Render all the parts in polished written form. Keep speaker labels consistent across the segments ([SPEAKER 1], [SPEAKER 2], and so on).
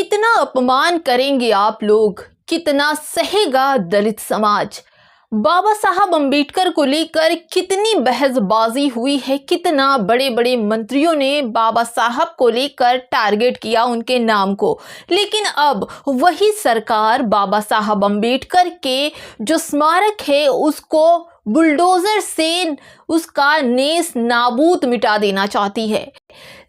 [SPEAKER 1] कितना अपमान करेंगे आप लोग, कितना सहेगा दलित समाज। बाबा साहब अंबेडकर को लेकर कितनी बहसबाजी हुई है, कितना बड़े बड़े मंत्रियों ने बाबा साहब को लेकर टारगेट किया उनके नाम को। लेकिन अब वही सरकार बाबा साहब अंबेडकर के जो स्मारक है उसको बुलडोजर से उसका नेस नाबूद मिटा देना चाहती है।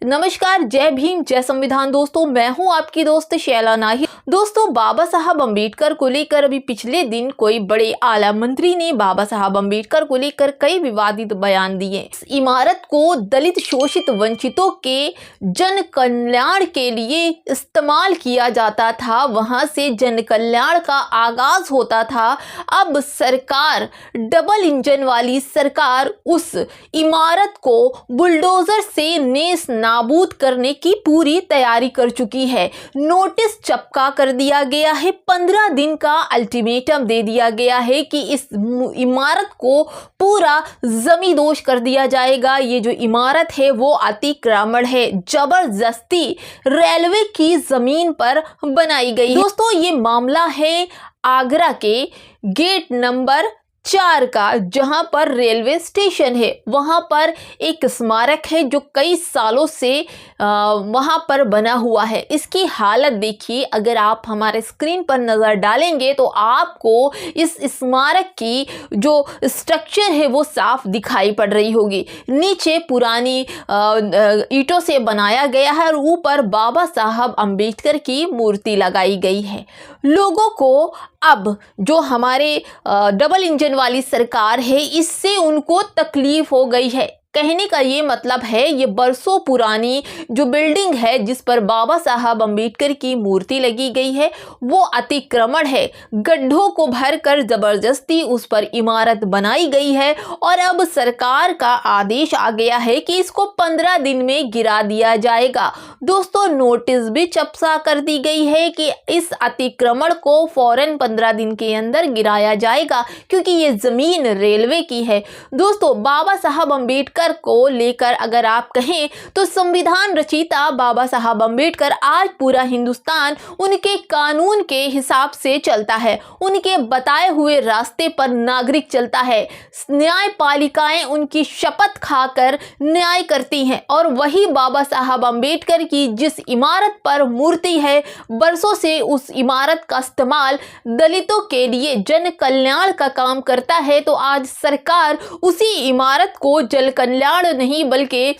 [SPEAKER 1] नमस्कार, जय भीम, जय संविधान। दोस्तों, मैं हूं आपकी दोस्त शैला नाहिर। दोस्तों, बाबा साहब अंबेडकर को लेकर अभी पिछले दिन कोई बड़े आला मंत्री ने बाबा साहब अंबेडकर को लेकर कई विवादित बयान दिए। इस इमारत को दलित, शोषित, वंचितों के जन कल्याण के लिए इस्तेमाल किया जाता था, वहां से जन कल्याण का आगाज होता था। अब सरकार, डबल इंजन वाली सरकार, उस इमारत को बुलडोजर से नेस नाबूद करने की पूरी तैयारी कर चुकी है। नोटिस चपका कर दिया गया है, 15 दिन का अल्टीमेटम दे दिया गया है कि इस इमारत को पूरा जमींदोज कर दिया जाएगा। ये जो इमारत है वो अतिक्रमण है, जबरदस्ती रेलवे की जमीन पर बनाई गई। दोस्तों, ये मामला है आगरा के गेट नंबर 4 का, जहां पर रेलवे स्टेशन है। वहां पर एक स्मारक है जो कई सालों से वहां पर बना हुआ है। इसकी हालत देखिए, अगर आप हमारे स्क्रीन पर नज़र डालेंगे तो आपको इस स्मारक की जो स्ट्रक्चर है वो साफ दिखाई पड़ रही होगी। नीचे पुरानी ईंटों से बनाया गया है और ऊपर बाबा साहब अंबेडकर की मूर्ति लगाई गई है। लोगों को अब जो हमारे डबल इंजन वाली सरकार है, इससे उनको तकलीफ हो गई है। कहने का ये मतलब है, ये बरसों पुरानी जो बिल्डिंग है जिस पर बाबा साहब अंबेडकर की मूर्ति लगी गई है वो अतिक्रमण है। गड्ढों को भरकर जबरदस्ती उस पर इमारत बनाई गई है और अब सरकार का आदेश आ गया है कि इसको 15 दिन में गिरा दिया जाएगा। दोस्तों, नोटिस भी चपसा कर दी गई है कि इस अतिक्रमण को फौरन 15 दिन के अंदर गिराया जाएगा, क्योंकि ये जमीन रेलवे की है। दोस्तों, बाबा साहब अंबेडकर को लेकर अगर आप कहें तो संविधान रचयिता बाबा साहब अंबेडकर, आज पूरा हिंदुस्तान उनके कानून के हिसाब से चलता है, उनके बताए हुए रास्ते पर नागरिक चलता है। न्यायपालिकाएं उनकी शपथ खाकर न्याय करती हैं और वही बाबा साहब अंबेडकर की जिस इमारत पर मूर्ति है, बरसों से उस इमारत का इस्तेमाल दलितों के लिए जन कल्याण का काम करता है, तो आज सरकार उसी इमारत को जल कल्याण नहीं बल्कि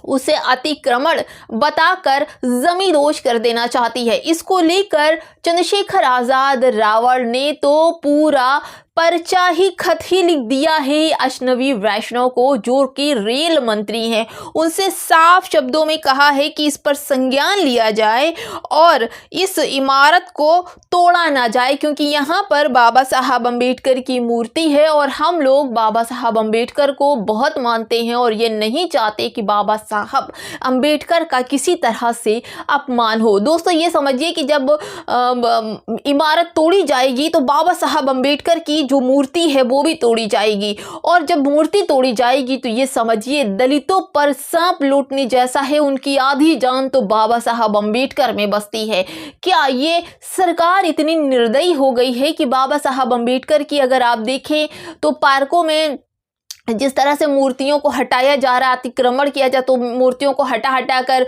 [SPEAKER 1] उसे अतिक्रमण बताकर जमींदोज कर देना चाहती है। इसको लेकर चंद्रशेखर आजाद रावण ने तो पूरा पर्चा ही खत ही लिख दिया है अश्विनी वैष्णव को, जो कि रेल मंत्री हैं। उनसे साफ शब्दों में कहा है कि इस पर संज्ञान लिया जाए और इस इमारत को तोड़ा ना जाए, क्योंकि यहाँ पर बाबा साहब अंबेडकर की मूर्ति है और हम लोग बाबा साहब अंबेडकर को बहुत मानते हैं और ये नहीं चाहते कि बाबा साहब अंबेडकर का किसी तरह से अपमान हो। दोस्तों, ये समझिए कि जब इमारत तोड़ी जाएगी तो बाबा साहब अंबेडकर की जो मूर्ति है वो भी तोड़ी जाएगी, और जब मूर्ति तोड़ी जाएगी तो ये समझिए दलितों पर सांप लूटने जैसा है। उनकी आधी जान तो बाबा साहब अंबेडकर में बसती है। क्या ये सरकार इतनी निर्दयी हो गई है कि बाबा साहब अंबेडकर की अगर आप देखें तो पार्कों में जिस तरह से मूर्तियों को हटाया जा रहा, अतिक्रमण किया जाए, तो मूर्तियों को हटा कर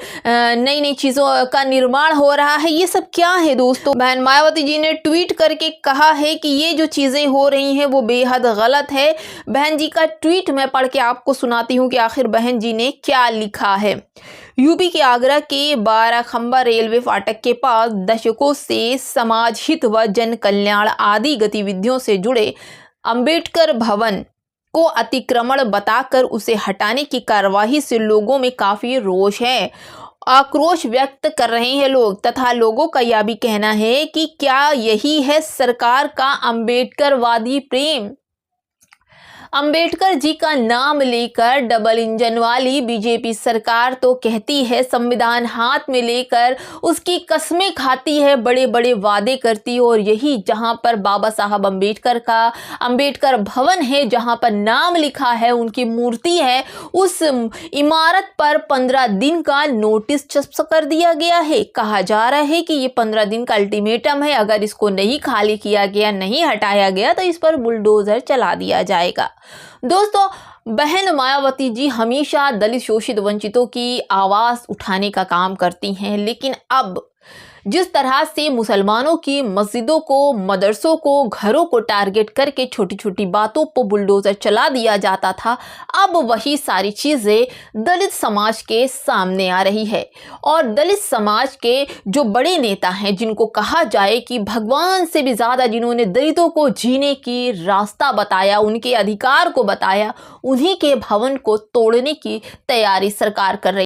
[SPEAKER 1] नई नई चीज़ों का निर्माण हो रहा है। ये सब क्या है दोस्तों? बहन मायावती जी ने ट्वीट करके कहा है कि ये जो चीज़ें हो रही हैं वो बेहद गलत है। बहन जी का ट्वीट मैं पढ़ के आपको सुनाती हूँ कि आखिर बहन जी ने क्या लिखा है। यूपी के आगरा के 12 खंबा रेलवे फाटक के पास दशकों से समाज हित व जन कल्याण आदि गतिविधियों से जुड़े अंबेडकर भवन को अतिक्रमण बताकर उसे हटाने की कार्यवाही से लोगों में काफी रोष है। आक्रोश व्यक्त कर रहे हैं लोग, तथा लोगों का यह भी कहना है कि क्या यही है सरकार का अंबेडकरवादी प्रेम। अंबेडकर जी का नाम लेकर डबल इंजन वाली बीजेपी सरकार तो कहती है संविधान हाथ में लेकर उसकी कस्में खाती है, बड़े बड़े वादे करती है। और यही जहां पर बाबा साहब अंबेडकर का अंबेडकर भवन है, जहां पर नाम लिखा है, उनकी मूर्ति है, उस इमारत पर 15 दिन का नोटिस चस्प कर दिया गया है। कहा जा रहा है कि ये 15 दिन का अल्टीमेटम है, अगर इसको नहीं खाली किया गया, नहीं हटाया गया तो इस पर बुलडोजर चला दिया जाएगा। दोस्तों, बहन मायावती जी हमेशा दलित शोषित वंचितों की आवाज उठाने का काम करती हैं, लेकिन अब जिस तरह से मुसलमानों की मस्जिदों को, मदरसों को, घरों को टारगेट करके छोटी छोटी बातों पर बुलडोजर चला दिया जाता था, अब वही सारी चीजें दलित समाज के सामने आ रही है। और दलित समाज के जो बड़े नेता हैं, जिनको कहा जाए कि भगवान से भी ज्यादा जिन्होंने दलितों को जीने की रास्ता बताया, उनके अधिकार को बताया, उन्हीं के भवन को तोड़ने की तैयारी सरकार कर रही है।